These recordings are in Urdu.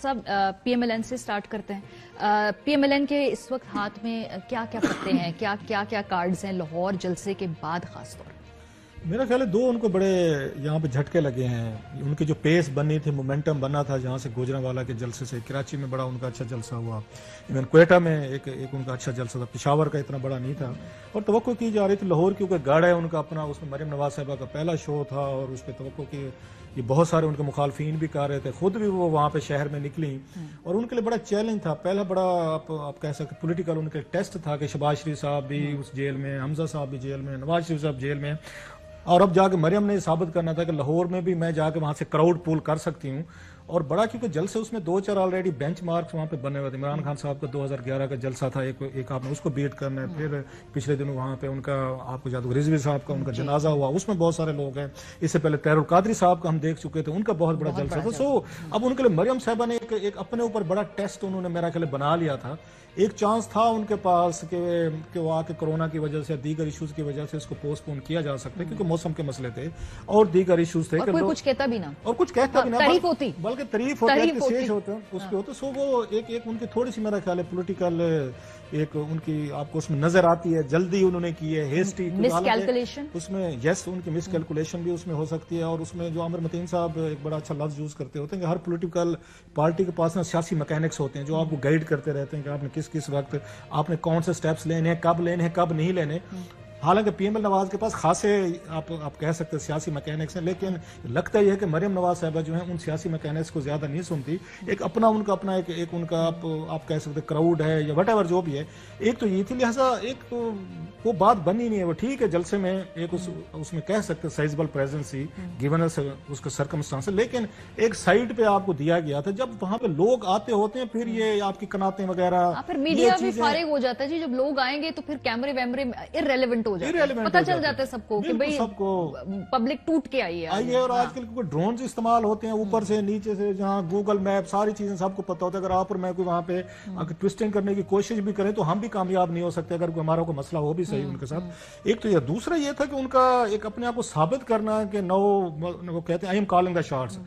صاحب PMLN سے سٹارٹ کرتے ہیں. PMLN کے اس وقت ہاتھ میں کیا کیا پتے ہیں, کیا کارڈز ہیں لاہور جلسے کے بعد خاص طور؟ میرا خیال ہے دو ان کو بڑے یہاں پہ جھٹکے لگے ہیں. ان کی جو پیس بنی تھی, مومنٹم بنا تھا جہاں سے گوجرانوالا کے جلسے سے, کراچی میں بڑا ان کا اچھا جلسہ ہوا, ایون کوئٹہ میں ایک ان کا اچھا جلسہ تھا, پشاور کا اتنا بڑا نہیں تھا, اور توقع کی جا رہی تھی لاہور کیونکہ گاڑ ہے ان کا اپنا, اس میں مریم نواز صاحبہ کا پہلا شو تھا اور اس پہ توقع کی یہ بہت سارے ان کے مخالفین بھی کر رہے تھے, خود بھی وہ وہاں پہ شہر میں نکلی, اور ان کے لیے بڑا چیلنج تھا. پہلا بڑا آپ کہہ سکتے پولیٹیکل ان کے ٹیسٹ تھا کہ شہباز شریف صاحب بھی اس جیل میں, حمزہ صاحب بھی جیل میں, نواز شریف صاحب جیل میں, اور اب جا کے مریم نے ثابت کرنا تھا کہ لاہور میں بھی میں جا کے وہاں سے کراؤڈ پول کر سکتی ہوں. اور بڑا کیونکہ جلسے اس میں 2-4 آلریڈی بینچ مارکس وہاں پہ بنے ہوئے تھے. عمران خان صاحب کا 2011 کا جلسہ تھا, ایک آپ نے اس کو بیٹ کرنا ہے. پھر پچھلے دنوں وہاں پہ ان کا آپ کو یاد ہوگا رضوی صاحب کا ان کا جنازہ ہوا, اس میں بہت سارے لوگ ہیں. اس سے پہلے طاہر القادری صاحب کا ہم دیکھ چکے تھے, ان کا بہت بڑا جلسہ تھا. سو اب ان کے لیے مریم صاحبہ نے ایک اپنے اوپر بڑا ٹیسٹ انہوں نے میرا خیال بنا لیا تھا. ایک چانس تھا ان کے پاس کہ وہ آ کے کرونا کی وجہ سے, دیگر ایشوز کی وجہ سے اس کو پوسٹ پون کیا جا سکتا ہے کیونکہ موسم کے مسئلے تھے اور دیگر ایشوز تھے, کوئی کچھ کہتا بھی نہ, اور کچھ کہتا بھی نہ, تعریف ہوتی, بلکہ تعریف ہوتا اس کے ہوتے. سو وہ ایک ان کی تھوڑی سی میرا خیال ہے پولیٹیکل ایک ان کی آپ کو اس میں نظر آتی ہے, جلدی انہوں نے کی ہے, ہیسٹی مس کیلکولیشن اس میں, یس ان کی مس کیلکولیشن بھی اس میں ہو سکتی ہے. اور اس میں جو عامر متین صاحب ایک بڑا اچھا لفظ یوز کرتے ہوتے ہیں کہ ہر پولیٹیکل پارٹی کے پاس نا سیاسی میکینکس ہوتے ہیں جو آپ کو گائیڈ کرتے رہتے ہیں کہ آپ نے کس وقت آپ نے کون سے سٹیپس لینے ہیں, کب لینے ہیں, کب نہیں لینے. حالانکہ PML نواز کے پاس خاصے آپ کہہ سکتے ہیں سیاسی میکینکس ہیں, لیکن لگتا یہ ہے کہ مریم نواز صاحبہ جو ہیں ان سیاسی میکینکس کو زیادہ نہیں سنتی. ایک اپنا ان کا اپنا ایک ان کا آپ کہہ سکتے کراؤڈ ہے یا وٹ ایور جو بھی ہے. ایک تو یہ تھی, لہٰذا ایک تو وہ بات بنی نہیں ہے. وہ ٹھیک ہے جلسے میں ایک اس میں کہہ سکتے سائزبل پریزنسی گیون اس کا سرکمسٹانس, لیکن ایک سائڈ پہ آپ کو دیا گیا تھا. جب وہاں پہ لوگ آتے ہوتے ہیں پھر یہ آپ کی کناتیں وغیرہ, پھر میڈیا بھی فارغ ہو جاتا ہے جی. جب لوگ آئیں گے تو پھر کیمرے ویمرے ارریلیونٹ ہو جاتے ہیں, پتہ چل جاتا ہے سب کو کہ بھئی پبلک ٹوٹ کے آئی ہے. اور آج کل کوئی ڈرونز استعمال ہوتے ہیں اوپر سے نیچے سے, جہاں گوگل میپ ساری چیزیں سب کو پتہ ہوتا ہے. اگر آپ اور میں کوئی وہاں پہ ٹوسٹنگ کرنے کی کوشش بھی کریں تو ہم بھی کامیاب نہیں ہو سکتے اگر ہمارا کوئی مسئلہ ہو بھی صحیح ان کے ساتھ. ایک تو یہ, دوسرا یہ تھا کہ ان کا ایک اپنے آپ کو ثابت کرنا کہ وہ کہتے ہیں I am calling the shots.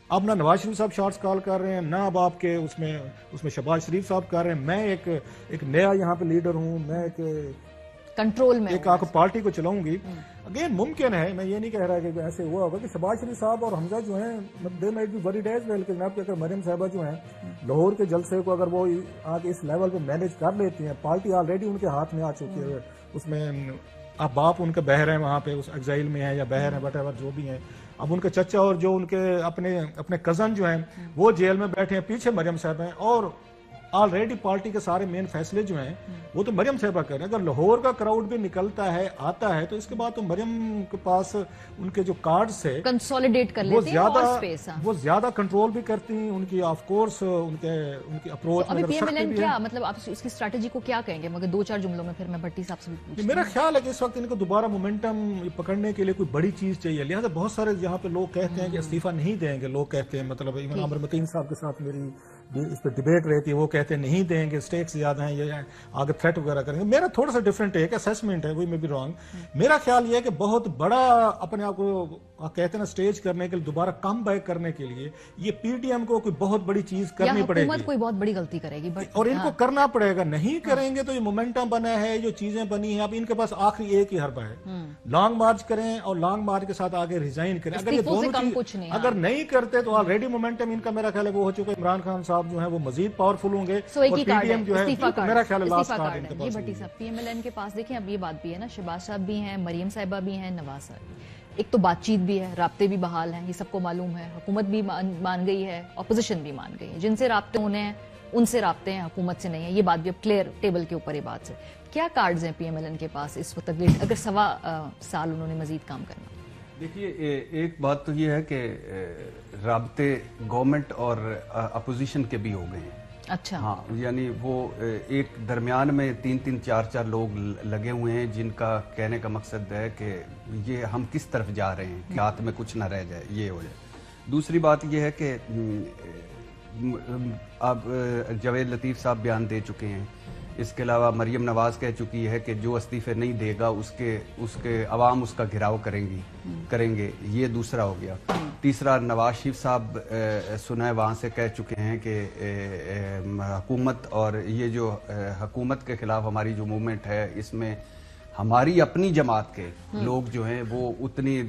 اب نہ نواز شریف صاحب شارٹس کال کر رہے ہیں, نہ اب آپ کے اس میں شہباز شریف صاحب کر رہے ہیں. میں ایک نیا یہاں پہ لیڈر ہوں, میں کنٹرول میں ایک آپ پارٹی کو چلاؤں گی. اگین ممکن ہے, میں یہ نہیں کہہ رہا کہ ایسے ہوا ہوگا کہ شہباز شریف صاحب اور حمزہ جو ہیں they might be very days well, کہ جناب کہ اگر مریم صاحبہ جو ہیں لاہور کے جلسے کو اگر وہ آگے اس لیول پہ مینیج کر لیتی ہیں, پارٹی آلریڈی ان کے ہاتھ میں آ چکی ہے. اس میں اب باپ ان کے بہر ہیں وہاں پہ اس ایگزائل میں ہیں یا بہر ہیں وٹ ایور جو بھی ہیں. اب ان کے چچا اور جو ان کے اپنے کزن جو ہیں وہ جیل میں بیٹھے ہیں, پیچھے مریم صاحب ہیں, اور آلریڈی پارٹی کے سارے مین فیصلے جو ہیں وہ تو مریم صاحبہ کر رہے ہیں. اگر لاہور کا کراؤڈ بھی نکلتا ہے آتا ہے تو اس کے بعد تو مریم کے پاس ان کے جو کارڈ سے کنسولیڈیٹ کر لیتے ہیں اور سپیس, وہ زیادہ کنٹرول بھی کرتی ہیں. ان کی آف کورس ان کی اپروچ ابھی PMLN کیا مطلب آپ اس کی اسٹریٹجی کو کیا کہیں گے, مگر 2-4 جملوں میں پھر میں بھٹی صاحب سے بھی پوچھوں. میرا خیال ہے کہ اس وقت ان کو دوبارہ مومنٹم پکڑنے کے لیے کوئی بڑی چیز چاہیے. لہٰذا بہت سارے یہاں پہ لوگ کہتے ہیں کہ استعفیٰ نہیں دیں گے, لوگ کہتے ہیں مطلب ایون عامر متین صاحب کے ساتھ میری اس پہ ڈیبیٹ رہتی ہے, وہ کہتے ہیں نہیں دیں گے, سٹیکس زیادہ ہیں, یہ آگے تھریٹ وغیرہ کریں گے. میرا تھوڑا سا ڈیفرنٹ ہے, ایک اسیسمنٹ ہے, وی میں بھی رانگ. میرا خیال یہ ہے کہ بہت بڑا اپنے آپ کو کہتے ہیں نا سٹیج کرنے کے لیے, دوبارہ کم بیک کرنے کے لیے یہ PTM کو کوئی بہت بڑی چیز کرنی پڑے گی, حکومت کوئی بہت بڑی غلطی کرے گی, اور ان کو کرنا پڑے گا. نہیں کریں گے تو یہ مومنٹم بنا ہے, جو چیزیں بنی ہیں, اب ان کے پاس آخری ایک ہی حربہ ہے, لانگ مارچ کریں اور لانگ مارچ کے ساتھ آگے ریزائن کریں. اگر یہ دونوں چیز اگر نہیں کرتے تو آلریڈی مومنٹم ان کا میرا خیال ہے وہ ہو چکا ہے. عمران خان صاحب جو ہیں وہ مزید پاورفل ہوں گے, اور PTM جو ہے میرا خیال ہے لاسٹ کارڈ ان کے پاس. بھٹی صاحب PMLN کے پاس دیکھیں اب یہ بات بھی ہے نا, شہباز صاحب بھی ہیں, مریم صاحبہ بھی ہیں, نواز صاحب, ایک تو بات چیت بھی ہے, رابطے بھی بحال ہیں, یہ سب کو معلوم ہے, حکومت بھی مان گئی ہے, اپوزیشن بھی مان گئی ہے. جن سے رابطے ہونے ہیں ان سے رابطے ہیں, حکومت سے نہیں ہے. یہ بات بھی اب کلیئر ٹیبل کے اوپر یہ بات ہے. کیا کارڈز ہیں PMLN کے پاس اس وقت اگر 1.25 سال انہوں نے مزید کام کرنا؟ دیکھیے ایک بات تو یہ ہے کہ رابطے گورنمنٹ اور اپوزیشن کے بھی ہو گئے ہیں. اچھا, ہاں, یعنی وہ ایک درمیان میں 3-3 4-4 لوگ لگے ہوئے ہیں جن کا کہنے کا مقصد ہے کہ یہ ہم کس طرف جا رہے ہیں, کہ ہاتھ میں کچھ نہ رہ جائے, یہ ہو جائے. دوسری بات یہ ہے کہ اب جاوید لطیف صاحب بیان دے چکے ہیں, اس کے علاوہ مریم نواز کہہ چکی ہے کہ جو استعفے نہیں دے گا اس کے عوام اس کا گھراؤ کریں گے. یہ دوسرا ہو گیا. تیسرا نواز شریف صاحب سنا وہاں سے کہہ چکے ہیں کہ حکومت اور یہ جو حکومت کے خلاف ہماری جو موومنٹ ہے اس میں ہماری اپنی جماعت کے لوگ جو ہیں وہ اتنی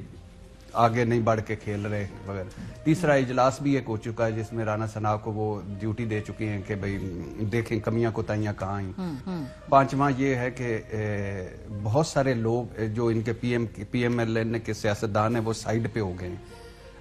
آگے نہیں بڑھ کے کھیل رہے وغیرہ. تیسرا اجلاس بھی ایک ہو چکا ہے جس میں رانا ثنا کو وہ ڈیوٹی دے چکی ہیں کہ بھئی دیکھیں کمیاں کوتاہیاں کہاں آئیں. پانچواں یہ ہے کہ بہت سارے لوگ جو ان کے پی ایم ایل این کے سیاستدان ہیں وہ سائیڈ پہ ہو گئے ہیں.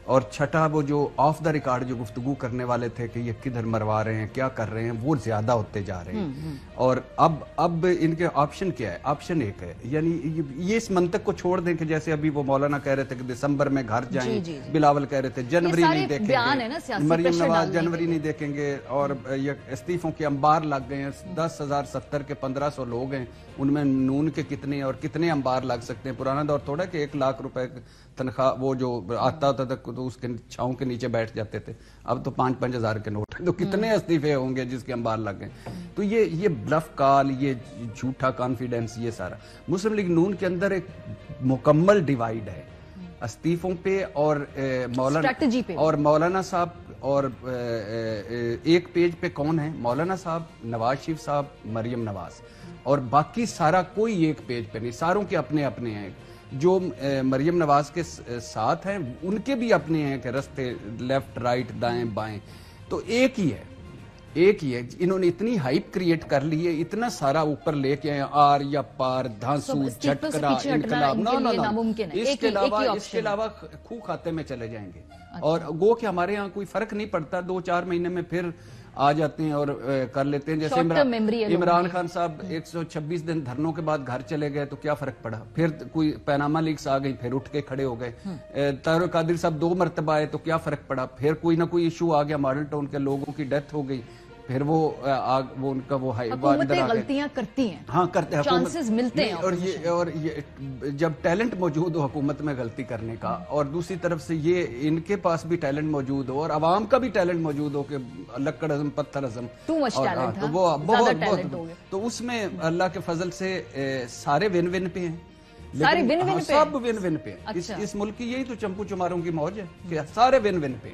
اور چھٹا وہ جو آف دا ریکارڈ جو گفتگو کرنے والے تھے کہ یہ کدھر مروا رہے ہیں کیا کر رہے ہیں وہ زیادہ ہوتے جا رہے ہیں. اور اب ان کے آپشن کیا ہے؟ آپشن ایک ہے، یعنی یہ اس منطق کو چھوڑ دیں کہ جیسے ابھی وہ مولانا کہہ رہے تھے کہ دسمبر میں گھر جائیں، بلاول کہہ رہے تھے جنوری نہیں دیکھیں گے، مریم نواز جنوری نہیں دیکھیں گے، اور یہ استعفوں کے انبار لگ گئے ہیں. 10,070 کے 1,500 لوگ ہیں، ان میں نون کے کتنے اور کتنے انبار لگ سکتے ہیں. پرانا دور تھوڑا کہ 1 لاکھ روپے تنخواہ وہ جو آتا ہوتا تھا تو اس کے چھاؤں کے نیچے بیٹھ جاتے تھے. اب تو 5-5 ہزار کے نوٹ ہیں، تو کتنے استعفے ہوں گے جس کے انبار لگ گئے. تو یہ بلف کال، یہ جھوٹا کانفیڈنس، یہ سارا مسلم لیگ نون کے اندر ایک مکمل ڈیوائیڈ ہے استعفوں پہ اور مولانا صاحب. اور ایک پیج پہ کون ہے؟ مولانا صاحب، نواز شریف صاحب، مریم نواز، اور باقی سارا کوئی ایک پیج پہ نہیں. ساروں کے اپنے اپنے ہیں. جو مریم نواز کے ساتھ ہیں ان کے بھی اپنے ہیں کہ رستے لیفٹ رائٹ دائیں بائیں. تو ایک ہی ہے. انہوں نے اتنی ہائپ کریٹ کر لی ہے، اتنا سارا اوپر لے کے آئے، آر یا پار، دھانسو، جھٹکرا، انقلاب. اس کے علاوہ خو کھاتے میں چلے جائیں گے. اور گو کہ ہمارے ہاں کوئی فرق نہیں پڑتا، 2-4 مہینے میں پھر آ جاتے ہیں اور کر لیتے ہیں. جیسے عمران خان صاحب 126 دن دھرنوں کے بعد گھر چلے گئے تو کیا فرق پڑا؟ پھر کوئی پیناما لیکس آ گئی، پھر اٹھ کے کھڑے ہو گئے. طاہر قادری صاحب 2 مرتبہ آئے تو کیا فرق پڑا؟ پھر کوئی نہ کوئی ایشو آ گیا، ماڈل ٹاؤن کے لوگوں کی ڈیتھ ہو گئی، پھر وہ ان کا وہ حکومتیں غلطیاں کرتی ہیں. ہاں کرتے ہیں، چانسز ملتے ہیں. اور یہ جب ٹیلنٹ موجود ہو حکومت میں غلطی کرنے کا، اور دوسری طرف سے یہ ان کے پاس بھی ٹیلنٹ موجود ہو اور عوام کا بھی ٹیلنٹ موجود ہو کہ لکڑ ازم پتھر ازم، تو اس میں اللہ کے فضل سے سارے ون ون پہ ہیں. سب ون ون پہ. اس ملک کی یہی تو چمپو چماروں کی موج ہے کہ سارے ون ون پہ،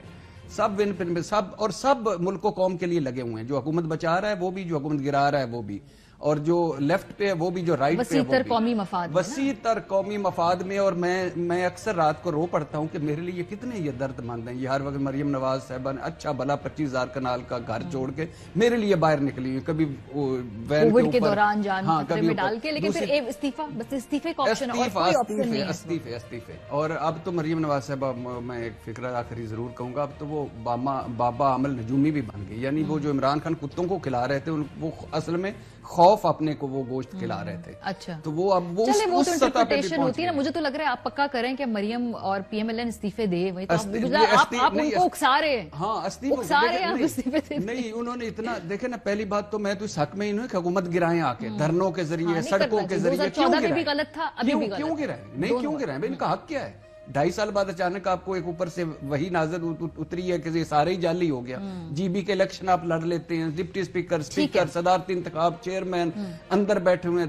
سب ون پن میں، سب ملک و قوم کے لیے لگے ہوئے ہیں. جو حکومت بچا رہا ہے وہ بھی، جو حکومت گرا رہا ہے وہ بھی، اور جو لیفٹ پہ ہے وہ بھی، جو رائٹ پہ ہے وہ بھی. وسیع تر قومی مفاد میں. اور میں اکثر رات کو رو پڑتا ہوں کہ میرے لیے کتنے یہ درد مند ہیں. یہ ہر وقت مریم نواز صاحبہ نے اچھا بھلا 25,000 کنال کا گھر چھوڑ کے میرے لیے باہر نکلی ہیں. کبھی کووڈ کے دوران جان خطرے میں ڈال کے، لیکن پھر استعفے کا آپشن اور کوئی آپشن نہیں ہے. استعفے. اور اب تو مریم نواز صاحبہ، میں ایک فکرہ آخری ضرور کہوں گا، اب تو وہ بابا عمل نجومی بھی بن گئی. یعنی وہ جو عمران خان کتوں کو کھلا رہے تھے، وہ اصل میں خوف اپنے کو وہ گوشت کھلا رہے تھے. اچھا، تو وہ اب وہ اس سطح پہ بھی ہوتی ہے نا. مجھے تو لگ رہا ہے آپ پکا کریں کہ مریم اور پی ایم ایل این استعفے دے. آپ ان کو اکسا رہے ہیں. ہاں، استعفے نہیں. انہوں نے اتنا دیکھیں نا، پہلی بات تو میں تو اس حق میں ہی نہیں کہ حکومت گرائیں آ کے دھرنوں کے ذریعے، سڑکوں کے ذریعے. کیوں گرائیں؟ نہیں کیوں گرائیں؟ ان کا حق کیا ہے؟ 2.5 سال بعد اچانک آپ کو ایک اوپر سے وہی نازل اتری ہے کہ یہ سارے ہی جعلی ہو گیا. جی بی کے الیکشن آپ لڑ لیتے ہیں، ڈپٹی اسپیکر، صدارتی انتخاب، چیئرمین اندر بیٹھے ہوئے،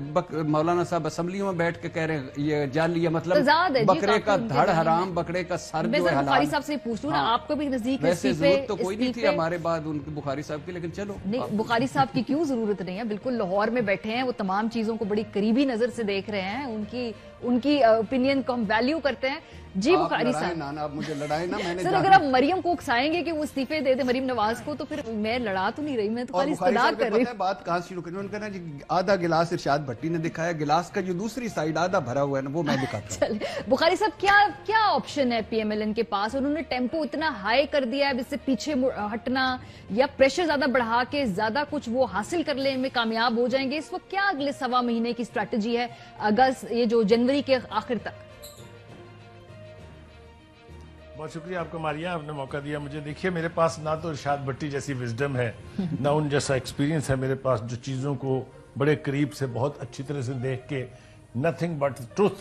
مولانا صاحب اسمبلیوں میں بیٹھ کے کہہ رہے ہیں یہ جعلی ہے. مطلب بکرے کا دھڑ حرام، بکرے کا سر جو ہے حلال. بخاری صاحب سے پوچھ لوں نا، آپ کو بھی نزدیک ویسے ضرورت تو کوئی نہیں تھی ہمارے بعد ان کی بخاری صاحب کی، لیکن چلو نہیں، بخاری صاحب کی کیوں ضرورت نہیں ہے. بالکل لاہور میں بیٹھے ہیں، وہ تمام چیزوں کو بڑی قریبی نظر سے دیکھ رہے ہیں. ان کی اوپینین کو ہم ویلیو کرتے ہیں. جی بخاری صاحب، آپ مجھے لڑائیں نا. میں نے سر اگر آپ مریم کو اکسائیں گے کہ وہ استعفے دے دے مریم نواز کو، تو پھر میں لڑا تو نہیں رہی، میں تو خالی اصطلاح کر رہی ہوں. بات کہاں شروع کریں؟ انہوں نے کہا جی آدھا گلاس ارشاد بھٹی نے دکھایا، گلاس کا جو دوسری سائیڈ آدھا بھرا ہوا ہے نا وہ میں دکھاتا ہوں. بخاری صاحب، کیا آپشن ہے پی ایم ایل این کے پاس؟ انہوں نے ٹیمپو اتنا ہائی کر دیا ہے، اس سے پیچھے ہٹنا یا پریشر زیادہ بڑھا کے زیادہ کچھ وہ حاصل کرنے میں کامیاب ہو جائیں گے؟ اس وقت کیا اگلے 1.25 مہینے کی اسٹریٹجی ہے اگست، یہ جو جنوری کے آخر تک؟ بہت شکریہ آپ کو ماریہ، آپ نے موقع دیا مجھے. دیکھیے، میرے پاس نہ تو ارشاد بھٹی جیسی وزڈم ہے، نہ ان جیسا ایکسپیرینس ہے میرے پاس جو چیزوں کو بڑے قریب سے بہت اچھی طرح سے دیکھ کے نتھنگ بٹ ٹروتھ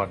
1।